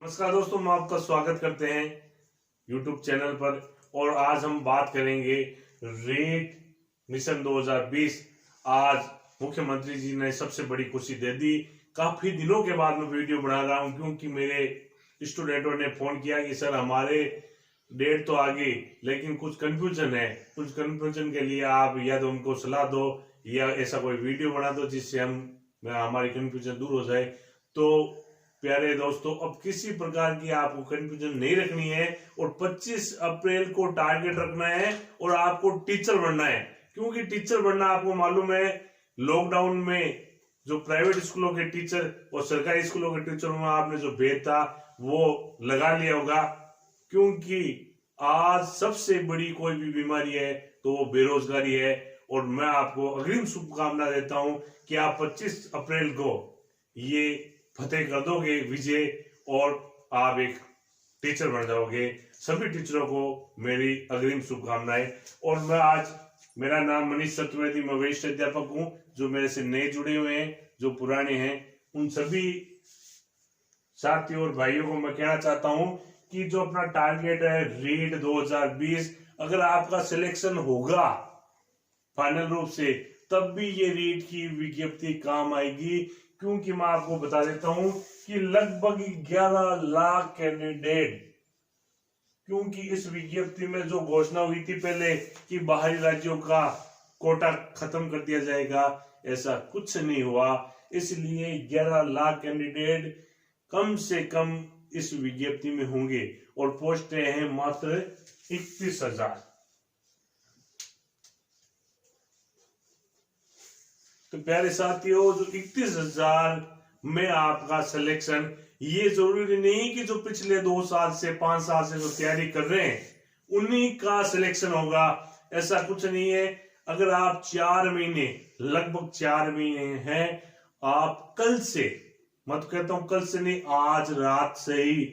नमस्कार दोस्तों, हम आपका स्वागत करते हैं YouTube चैनल पर। और आज हम बात करेंगे रेट मिशन 2020। आज मुख्यमंत्री जी ने सबसे बड़ी खुशी दे दी। काफी दिनों के बाद मैं वीडियो बना रहा हूं क्योंकि मेरे स्टूडेंटों ने फोन किया कि सर हमारे डेट तो आ गई लेकिन कुछ कंफ्यूजन है। कुछ कंफ्यूजन के लिए आप या तो उनको सलाह दो या ऐसा कोई वीडियो बना दो जिससे हमारी कंफ्यूजन दूर हो जाए। तो प्यारे दोस्तों, अब किसी प्रकार की आपको कंफ्यूजन नहीं रखनी है और 25 अप्रैल को टारगेट रखना है और आपको टीचर बनना है। क्योंकि टीचर बनना आपको मालूम है, लॉकडाउन में जो प्राइवेट स्कूलों के टीचर और सरकारी स्कूलों के टीचरों में आपने जो भेद था वो लगा लिया होगा। क्योंकि आज सबसे बड़ी कोई भी बीमारी है तो वो बेरोजगारी है। और मैं आपको अग्रिम शुभकामना देता हूं कि आप 25 अप्रैल को ये फतेह कर दोगे विजय, और आप एक टीचर बन जाओगे। सभी टीचरों को मेरी अग्रिम शुभकामनाएं। और मैं आज, मेरा नाम मनीष चतुर्वेदी, मैं वरिष्ठ अध्यापक हूं। जो मेरे से नए जुड़े हुए हैं, जो पुराने हैं, उन सभी साथियों और भाइयों को मैं कहना चाहता हूं कि जो अपना टारगेट है रीट 2020, अगर आपका सिलेक्शन होगा फाइनल रूप से, तब भी ये रीट की विज्ञप्ति काम आएगी। क्योंकि मैं आपको बता देता हूं कि लगभग 11 लाख कैंडिडेट, क्योंकि इस विज्ञप्ति में जो घोषणा हुई थी पहले कि बाहरी राज्यों का कोटा खत्म कर दिया जाएगा, ऐसा कुछ नहीं हुआ। इसलिए 11 लाख कैंडिडेट कम से कम इस विज्ञप्ति में होंगे और पोस्टें हैं मात्र 31,000। तो प्यारे साथियों, जो 31,000 में आपका सिलेक्शन, ये जरूरी नहीं कि जो पिछले 2 साल से 5 साल से जो तैयारी कर रहे हैं उन्हीं का सिलेक्शन होगा, ऐसा कुछ नहीं है। अगर आप 4 महीने, लगभग 4 महीने हैं, आप कल से, मैं तो कहता हूं कल से नहीं, आज रात से ही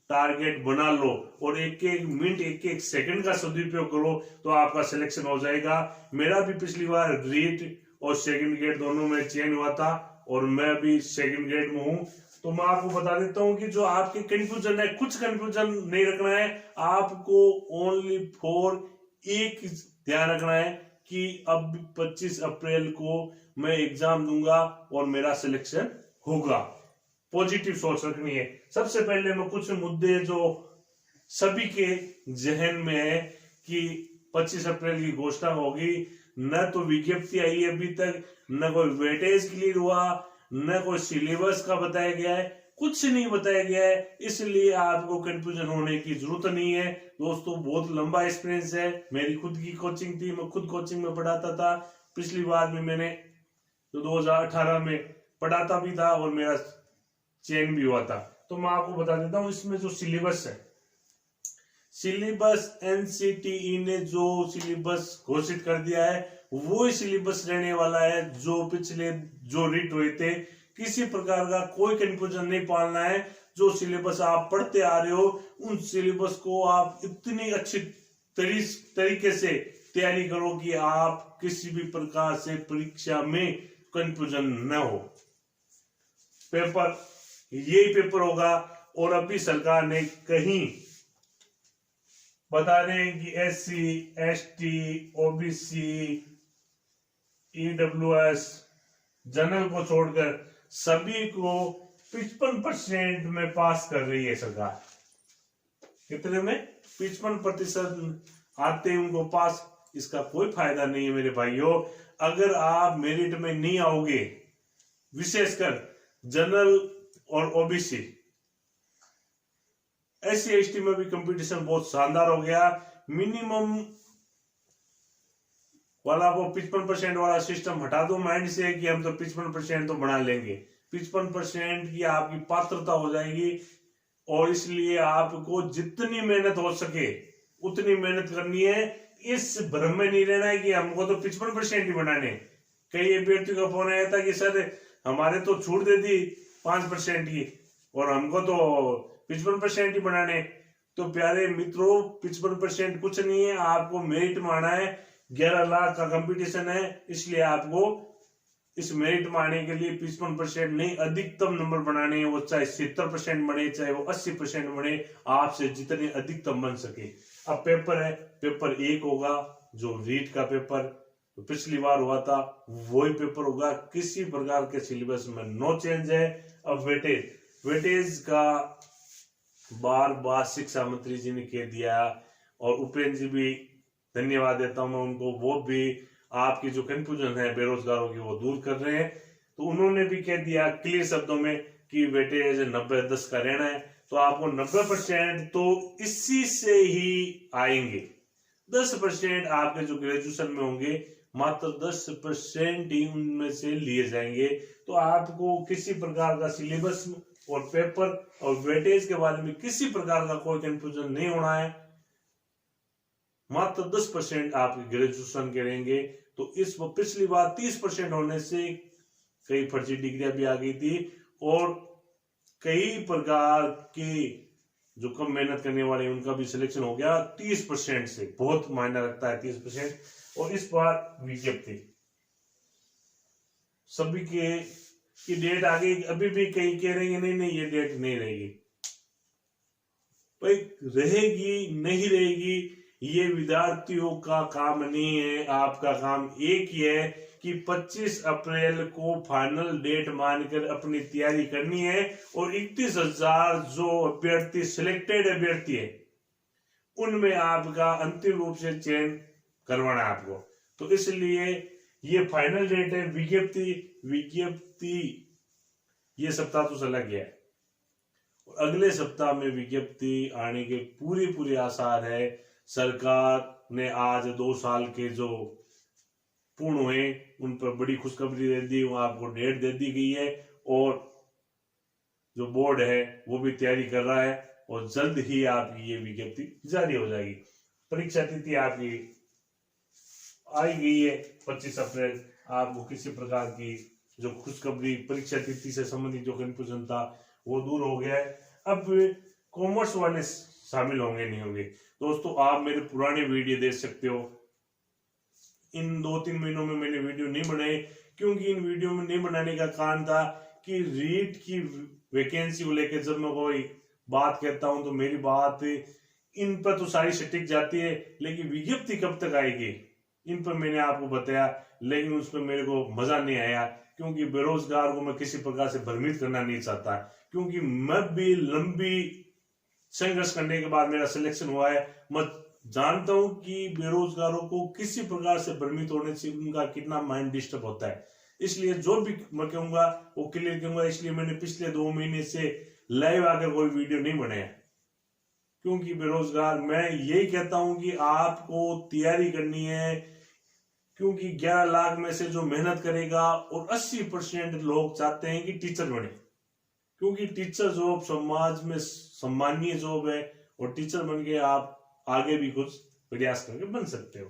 टारगेट बना लो और एक एक मिनट, एक एक सेकंड का सदुपयोग करो तो आपका सिलेक्शन हो जाएगा। मेरा भी पिछली बार रीट और सेकंड ग्रेड दोनों में चयन हुआ था और मैं भी सेकंड ग्रेड में हूं। तो मैं आपको बता देता हूं कि जो आपके कंफ्यूजन है, कुछ कंफ्यूजन नहीं रखना है आपको। ओनली फॉर एक ध्यान रखना है कि अब 25 अप्रैल को मैं एग्जाम दूंगा और मेरा सिलेक्शन होगा। पॉजिटिव सोच रखनी है। सबसे पहले मैं कुछ मुद्दे जो सभी के जहन में है कि 25 अप्रैल की घोषणा होगी, न तो विज्ञप्ति आई अभी तक, न कोई वेटेज क्लियर हुआ, न कोई सिलेबस का बताया गया है, कुछ नहीं बताया गया है। इसलिए आपको कंफ्यूजन होने की जरूरत नहीं है। दोस्तों, बहुत लंबा एक्सपीरियंस है, मेरी खुद की कोचिंग थी, मैं खुद कोचिंग में पढ़ाता था। पिछली बार भी मैंने जो 2018 में पढ़ाता भी था और मेरा चयन भी हुआ था। तो मैं आपको बता देता हूं इसमें जो सिलेबस है, सिलेबस एनसीटीई ने जो सिलेबस घोषित कर दिया है वो ही सिलेबस रहने वाला है जो पिछले जो रीट हुए थे। किसी प्रकार का कोई कंफ्यूजन नहीं पालना है। जो सिलेबस आप पढ़ते आ रहे हो उन सिलेबस को आप इतनी अच्छी तरीके से तैयारी करो कि आप किसी भी प्रकार से परीक्षा में कंफ्यूजन न हो। पेपर, यही पेपर होगा। और अभी सरकार ने कहीं बता रहे हैं कि SC, ST, OBC, EWS, general को छोड़कर सभी को 55% में पास कर रही है सरकार। कितने में? 55% आते हैं उनको पास। इसका कोई फायदा नहीं है मेरे भाइयों। अगर आप मेरिट में नहीं आओगे, विशेषकर जनरल और OBC, SC, ST में भी कंपटीशन बहुत शानदार हो गया। मिनिमम वाला वो 55% वाला सिस्टम हटा दो माइंड से कि हम तो 55% तो बना लेंगे। 55% की आपकी पात्रता हो जाएगी। और इसलिए आपको जितनी मेहनत हो सके उतनी मेहनत करनी है। इस भ्रम में नहीं रहना है कि हमको तो 55% ही बनाने। कई अभ्यर्थियों का फोन आया था कि सर हमारे तो छूट दे दी 5% की और हमको तो 55% ही बनाने। तो प्यारे मित्रों, 55% कुछ नहीं है, आपको मेरिट में आना है। 11 लाख का कंपटीशन है, इसलिए आपको इस मेरिट में आने के लिए 55% नहीं, अधिकतम नंबर बनाने हैं, वो चाहे 70% बने चाहे वो 80% बने, आपसे जितने अधिकतम बन सके। अब पेपर है, पेपर 1 होगा जो रीट का पेपर तो पिछली बार हुआ था वही पेपर होगा, किसी प्रकार के सिलेबस में नो चेंज है। अब वेटेज का बार बार शिक्षा मंत्री जी ने कह दिया और उपेंद्र जी भी धन्यवाद देता हूं मैं उनको, वो भी आपकी जो कंफ्यूजन है बेरोजगारों की वो दूर कर रहे हैं। तो उन्होंने भी कह दिया क्लियर शब्दों में कि वेटेज 90-10 का रहना है, तो आपको 90% तो इसी से ही आएंगे। 10% आपके जो ग्रेजुएशन में होंगे मात्र 10% ही उनमें से लिए जाएंगे। तो आपको किसी प्रकार का सिलेबस और पेपर और वेटेज के बारे में किसी प्रकार का कोई कंफ्यूजन नहीं होना है। मात्र 10% आप ग्रेजुएशन के रहेंगे। तो इस पिछली बार 30% होने से कई फर्जी डिग्रियां भी आ गई थी और कई प्रकार के जो कम मेहनत करने वाले उनका भी सिलेक्शन हो गया 30% से, बहुत मायना रखता है 30%। और इस बार विज्ञप्ति सभी के की डेट आ गई, अभी भी कहीं कह रहे हैं नहीं नहीं ये डेट नहीं रहेगी, भाई रहेगी नहीं रहेगी ये विद्यार्थियों का काम नहीं है। आपका काम एक ही है कि 25 अप्रैल को फाइनल डेट मानकर अपनी तैयारी करनी है और 31,000 जो अभ्यर्थी सिलेक्टेड अभ्यर्थी है उनमें आपका अंतिम रूप से चयन करवाना है आपको। तो इसलिए ये फाइनल डेट है। विज्ञप्ति ये सप्ताह तो चला गया है और अगले सप्ताह में विज्ञप्ति आने के पूरी आसार है। सरकार ने आज 2 साल के जो पूर्ण हुए उन पर बड़ी खुशखबरी दे दी, वहां आपको डेट दे दी गई है और जो बोर्ड है वो भी तैयारी कर रहा है और जल्द ही आपकी ये विज्ञप्ति जारी हो जाएगी। परीक्षा तिथि आपकी आई गई है 25 अप्रैल। आपको किसी प्रकार की जो खुशखबरी परीक्षा तिथि से संबंधित जो कंफ्यूजन था वो दूर हो गया है। अब कॉमर्स वाले शामिल होंगे नहीं होंगे, दोस्तों आप मेरे पुराने वीडियो देख सकते हो। इन 2-3 महीनों में मैंने वीडियो नहीं बनाए क्योंकि इन वीडियो में नहीं बनाने का कारण था कि रीट की वैकेंसी को लेकर जब मैं कोई बात कहता हूं तो मेरी बात इन पर तो सारी सटीक जाती है, लेकिन विज्ञप्ति कब तक आएगी इन पर मैंने आपको बताया, लेकिन उस पर मेरे को मजा नहीं आया क्योंकि बेरोजगार को मैं किसी प्रकार से भ्रमित करना नहीं चाहता। क्योंकि मैं भी लंबी संघर्ष करने के बाद मेरा सिलेक्शन हुआ है, मैं जानता हूं कि बेरोजगारों को किसी प्रकार से भ्रमित होने से उनका कितना माइंड डिस्टर्ब होता है। इसलिए जो भी मैं कहूंगा वो क्लियर कहूंगा। इसलिए मैंने पिछले 2 महीने से लाइव आकर कोई वीडियो नहीं बनाया क्योंकि बेरोजगार मैं यही कहता हूं कि आपको तैयारी करनी है क्योंकि 11 लाख में से जो मेहनत करेगा और 80% लोग चाहते हैं कि टीचर बने क्योंकि टीचर जॉब समाज में सम्मानीय जॉब है और टीचर बन के आप आगे भी कुछ प्रयास करके बन सकते हो।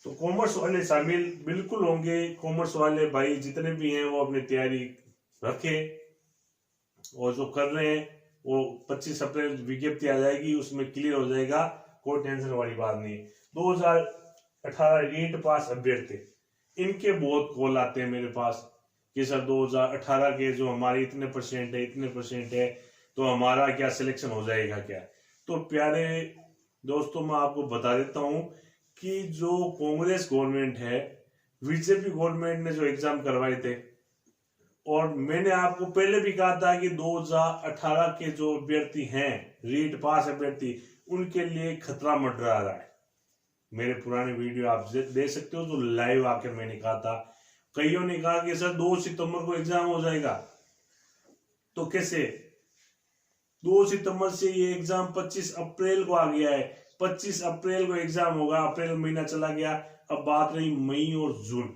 तो कॉमर्स वाले शामिल बिल्कुल होंगे। कॉमर्स वाले भाई जितने भी हैं वो अपनी तैयारी रखें और जो कर रहे हैं वो 25 अप्रैल विज्ञप्ति आ जाएगी उसमें क्लियर हो जाएगा, कोई टेंशन वाली बात नहीं। 2018 रीट पास अभ्यर्थी इनके बहुत कॉल आते हैं मेरे पास कि सर 2018 के जो हमारे इतने परसेंट है तो हमारा क्या सिलेक्शन हो जाएगा क्या। तो प्यारे दोस्तों मैं आपको बता देता हूं कि जो कांग्रेस गवर्नमेंट है, बीजेपी गवर्नमेंट ने जो एग्जाम करवाए थे और मैंने आपको पहले भी कहा था कि 2018 के जो अभ्यर्थी हैं रीट पास अभ्यर्थी उनके लिए खतरा मंडरा रहा है। मेरे पुराने वीडियो आप देख सकते हो जो लाइव आकर मैंने कहा था। कईयों ने कहा कि सर 2 सितंबर को एग्जाम हो जाएगा, तो कैसे 2 सितंबर से ये एग्जाम 25 अप्रैल को आ गया है। 25 अप्रैल को एग्जाम होगा, अप्रैल महीना चला गया, अब बात रही मई और जून,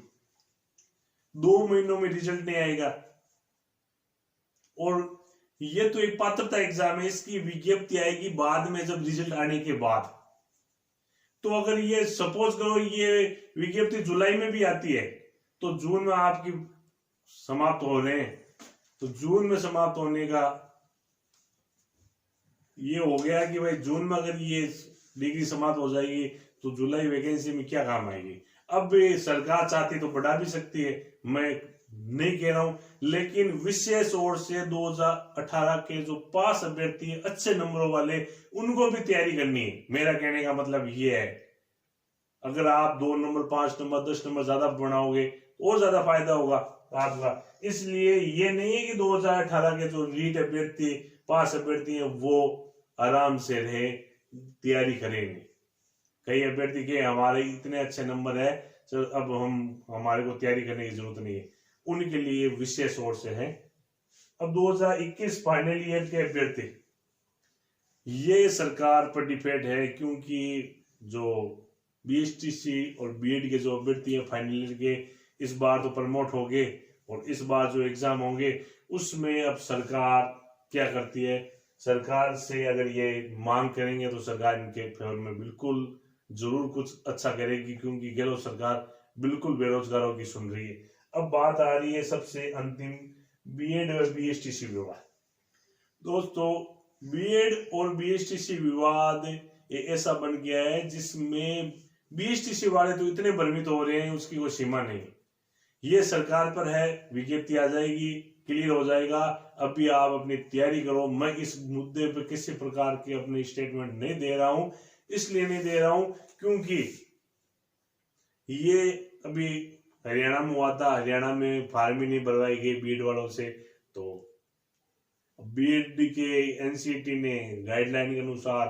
2 महीनों में रिजल्ट नहीं आएगा। और ये तो एक पात्रता एग्जाम है, इसकी विज्ञप्ति आएगी बाद में जब रिजल्ट आने के बाद। तो अगर ये सपोज करो ये विज्ञप्ति जुलाई में भी आती है तो जून में आपकी समाप्त हो रहे हैं, तो जून में समाप्त होने का ये हो गया कि भाई जून में अगर ये डिग्री समाप्त हो जाएगी तो जुलाई वैकेंसी में क्या काम आएगी। अब सरकार चाहती तो बढ़ा भी सकती है, मैं नहीं कह रहा हूं, लेकिन विशेष ओर से 2018 के जो पास अभ्यर्थी अच्छे नंबरों वाले, उनको भी तैयारी करनी है। मेरा कहने का मतलब ये है, अगर आप 2 नंबर 5 नंबर 10 नंबर ज्यादा बनाओगे और ज्यादा फायदा होगा आपका। इसलिए ये नहीं है कि 2018 के जो नीट अभ्यर्थी पास अभ्यर्थी है वो आराम से रहे, तैयारी करेंगे। कई अभ्यर्थी के हमारे इतने अच्छे नंबर है, तो अब हमारे को तैयारी करने की जरूरत नहीं है, उनके लिए विशेष ओर से है। अब 2021 फाइनल ईयर के अभ्यर्थी, ये सरकार पर डिपेंड है, क्योंकि जो बीएसटीसी और बीएड के जो अभ्यर्थी है फाइनल ईयर के, इस बार तो प्रमोट हो गए, और इस बार जो एग्जाम होंगे उसमें अब सरकार क्या करती है। सरकार से अगर ये मांग करेंगे तो सरकार इनके फेवर में बिल्कुल जरूर कुछ अच्छा करेगी, क्योंकि गहलोत सरकार बिल्कुल बेरोजगारों की सुन रही है। अब बात आ रही है सबसे अंतिम, बीएड और बीएसटीसी विवाद। दोस्तों, बीएड और बीएसटीसी विवाद ये ऐसा बन गया है जिसमें बीएसटीसी वाले तो इतने भ्रमित हो रहे हैं, उसकी कोई सीमा नहीं। ये सरकार पर है, विज्ञप्ति आ जाएगी, क्लियर हो जाएगा। अभी आप अपनी तैयारी करो। मैं इस मुद्दे पर किसी प्रकार की अपनी स्टेटमेंट नहीं दे रहा हूं, इसलिए नहीं दे रहा हूं क्योंकि ये अभी हरियाणा में हुआ था, हरियाणा में फार्म ही नहीं भरवाई गई बीएड वालों से, तो बीएड के एनसीईटी ने गाइडलाइन के अनुसार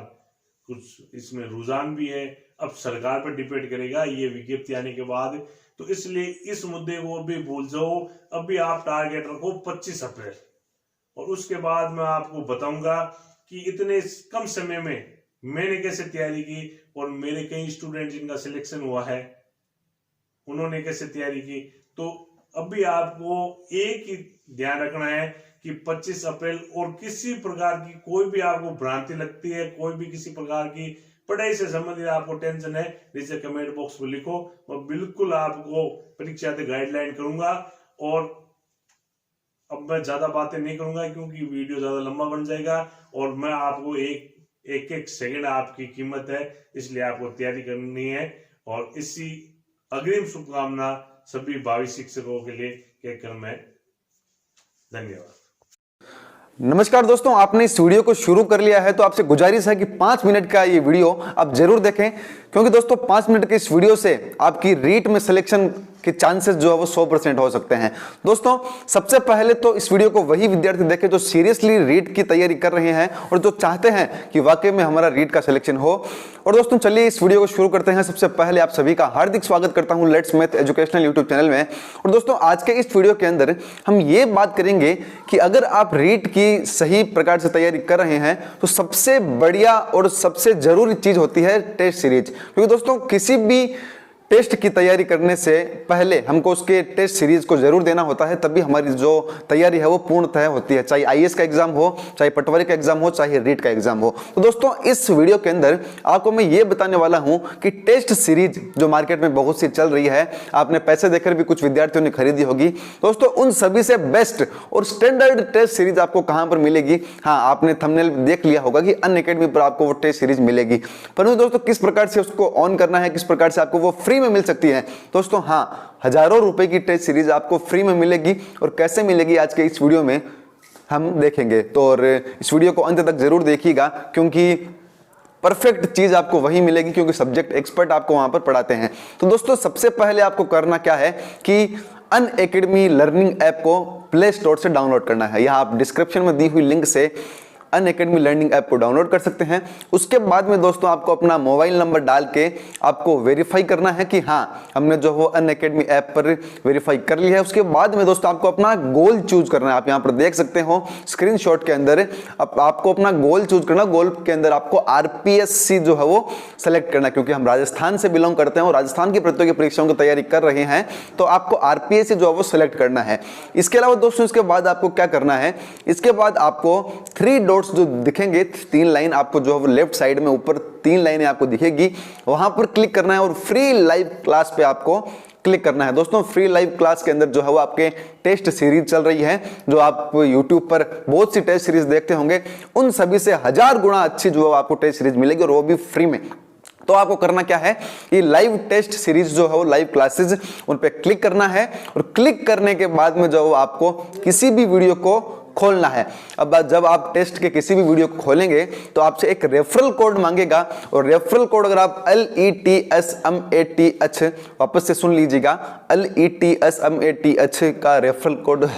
कुछ इसमें रुझान भी है। अब सरकार पर डिपेंड करेगा ये विज्ञप्ति आने के बाद, तो इसलिए इस मुद्दे को अभी भूल जाओ। अभी आप टारगेट रखो 25 अप्रैल, और उसके बाद मैं आपको बताऊंगा कि इतने कम समय में मैंने कैसे तैयारी की, और मेरे कई स्टूडेंट जिनका सिलेक्शन हुआ है उन्होंने कैसे तैयारी की। तो अभी आपको एक ही ध्यान रखना है कि 25 अप्रैल, और किसी प्रकार की कोई भी आपको भ्रांति लगती है, कोई भी किसी प्रकार की पढ़ाई से संबंधित आपको टेंशन है, नीचे कमेंट बॉक्स में लिखो। मैं बिल्कुल आपको परीक्षा से गाइडलाइन करूंगा। और अब मैं ज्यादा बातें नहीं करूंगा क्योंकि वीडियो ज्यादा लंबा बन जाएगा, और मैं आपको एक सेकंड आपकी कीमत है, इसलिए आपको तैयारी करनी है। और इसी अग्रिम शुभकामना सभी भावी शिक्षकों के लिए कहकर मैं धन्यवाद। नमस्कार दोस्तों, आपने इस वीडियो को शुरू कर लिया है तो आपसे गुजारिश है कि 5 मिनट का ये वीडियो आप जरूर देखें, क्योंकि दोस्तों 5 मिनट के इस वीडियो से आपकी रीट में सिलेक्शन के चांसेस जो है वो 100% हो सकते हैं। दोस्तों, सबसे पहले तो इस वीडियो को वही विद्यार्थी देखें जो सीरियसली रीट की तैयारी कर रहे हैं और जो चाहते हैं कि वाकई में हमारा रीट का सिलेक्शन हो। और दोस्तों चलिए इस वीडियो को शुरू करते हैं। सबसे पहले आप सभी का हार्दिक स्वागत करता हूं let's math educational YouTube channel में। और दोस्तों आज के इस वीडियो के अंदर हम ये बात करेंगे कि अगर आप रीट की सही प्रकार से तैयारी कर रहे हैं तो सबसे बढ़िया और सबसे जरूरी चीज होती है टेस्ट सीरीज। क्योंकि दोस्तों किसी भी टेस्ट की तैयारी करने से पहले हमको उसके टेस्ट सीरीज को जरूर देना होता है, तभी हमारी जो तैयारी है वो पूर्णतः होती है, चाहे आईएएस का एग्जाम हो, चाहे पटवारी का एग्जाम हो, चाहे रीट का एग्जाम हो। तो दोस्तों इस वीडियो के अंदर आपको मैं ये बताने वाला हूं कि टेस्ट सीरीज जो मार्केट में बहुत सी चल रही है, आपने पैसे देकर भी कुछ विद्यार्थियों ने खरीदी होगी, दोस्तों उन सभी से बेस्ट और स्टैंडर्ड टेस्ट सीरीज आपको कहां पर मिलेगी। हाँ, आपने थंबनेल देख लिया होगा कि अनअकैडमी पर आपको वो टेस्ट सीरीज मिलेगी, परंतु दोस्तों किस प्रकार से उसको ऑन करना है, किस प्रकार से आपको वो फ्री में मिल सकती है। दोस्तों हाँ, हजारों रुपए की टेस्ट सीरीज आपको फ्री में मिलेगी, और कैसे मिलेगी आज के इस वीडियो में हम देखेंगे। तो और इस वीडियो को अंत तक जरूर देखिएगा, क्योंकि परफेक्ट चीज आपको वही मिलेगी, क्योंकि सब्जेक्ट एक्सपर्ट आपको वहां पर पढ़ाते हैं। तो दोस्तों सबसे पहले आपको करना क्या है कि अनअकैडमी लर्निंग ऐप को प्ले स्टोर से डाउनलोड करना है। यहां आप डिस्क्रिप्शन में दी हुई लिंक से अनअकैडमी लर्निंग ऐप को डाउनलोड कर सकते हैं। उसके बाद में दोस्तों आपको अपना मोबाइल नंबर डाल के आपको वेरीफाई करना है कि हाँ हमने जो वो अनअकैडमी ऐप पर वेरीफाई कर लिया है। उसके बाद में दोस्तों आपको अपना गोल चूज करना है। आप यहाँ पर देख सकते हो स्क्रीनशॉट के अंदर आपको अपना गोल चूज करना। गोल के अंदर आपको आरपीएससी जो है वो सेलेक्ट करना है, क्योंकि हम राजस्थान से बिलोंग करते हैं और राजस्थान की प्रतियोगी परीक्षाओं की तैयारी कर रहे हैं, तो आपको आरपीएससी जो है वो सेलेक्ट करना है। इसके अलावा दोस्तों इसके बाद आपको क्या करना है, इसके बाद आपको 3 डॉट्स जो दिखेंगे, 3 लाइन आपको जो है लेफ्ट साइड में ऊपर 3 लाइनें आपको दिखेगी, वहां पर क्लिक करना है और फ्री लाइव क्लास पे आपको क्लिक करना है। दोस्तों फ्री लाइव क्लास के अंदर जो है वो आपके टेस्ट सीरीज चल रही है, जो आप YouTube पर बहुत सी टेस्ट सीरीज देखते होंगे, उन सभी से 1000 गुना अच्छी जो है आपको टेस्ट सीरीज मिलेगी, और वो भी फ्री में। तो आपको करना क्या है, ये लाइव टेस्ट सीरीज जो है वो लाइव क्लासेस, उन पे क्लिक करना है और क्लिक करने के बाद में जो आपको किसी भी वीडियो को खोलना है। अब जब आप टेस्ट के किसी भी वीडियो को खोलेंगे तो आपसे एक रेफरल कोड मांगेगा और रेफरल कोड अगर आप LETSMATH, वापस से सुन लीजिएगा, LETSMATH का रेफरल कोड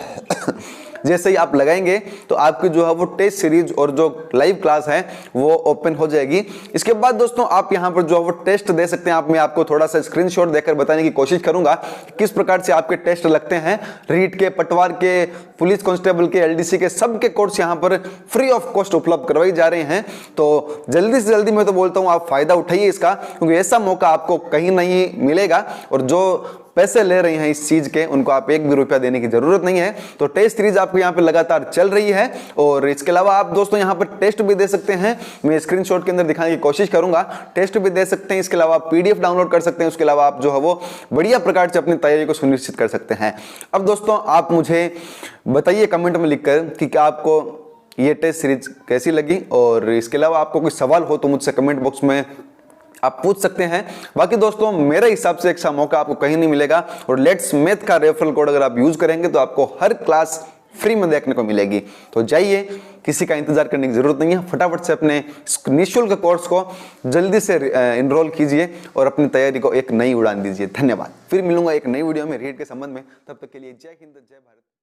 जैसे ही आप लगाएंगे तो आपकी जो है वो टेस्ट सीरीज और जो लाइव क्लास है वो ओपन हो जाएगी। इसके बाद दोस्तों आप यहाँ पर जो है वो टेस्ट दे सकते हैं। मैं आपको थोड़ा सा स्क्रीनशॉट देकर बताने की कोशिश करूंगा किस प्रकार से आपके टेस्ट लगते हैं। रीट के, पटवार के, पुलिस कांस्टेबल के, LDC के, सबके कोर्स यहाँ पर फ्री ऑफ कॉस्ट उपलब्ध करवाई जा रहे हैं। तो जल्दी से जल्दी मैं तो बोलता हूँ आप फायदा उठाइए इसका, क्योंकि ऐसा मौका आपको कहीं नहीं मिलेगा और जो पैसे ले रहे हैं इस चीज के उनको आप एक भी रुपया देने की जरूरत नहीं है। तो टेस्ट सीरीज आपको यहाँ पे लगातार चल रही है और इसके अलावा आप दोस्तों यहाँ पर टेस्ट भी दे सकते हैं। मैं स्क्रीनशॉट के अंदर दिखाने की कोशिश करूंगा। टेस्ट भी दे सकते हैं, इसके अलावा आप PDF डाउनलोड कर सकते हैं। उसके अलावा आप जो है वो बढ़िया प्रकार से अपनी तैयारी को सुनिश्चित कर सकते हैं। अब दोस्तों आप मुझे बताइए कमेंट में लिखकर कि क्या आपको ये टेस्ट सीरीज कैसी लगी, और इसके अलावा आपको कोई सवाल हो तो मुझसे कमेंट बॉक्स में आप पूछ सकते हैं। बाकी दोस्तों मेरे हिसाब से एक सा मौका आपको कहीं नहीं मिलेगा और लेट्स मैथ का रेफरल कोड अगर आप यूज करेंगे तो आपको हर क्लास फ्री में देखने को मिलेगी। तो जाइए, किसी का इंतजार करने की जरूरत नहीं है, फटाफट से अपने निःशुल्क कोर्स को जल्दी से इनरोल कीजिए और अपनी तैयारी को एक नई उड़ान दीजिए। धन्यवाद। फिर मिलूंगा एक नई वीडियो में रीट के संबंध में। तब तक के लिए जय हिंद, जय भारत।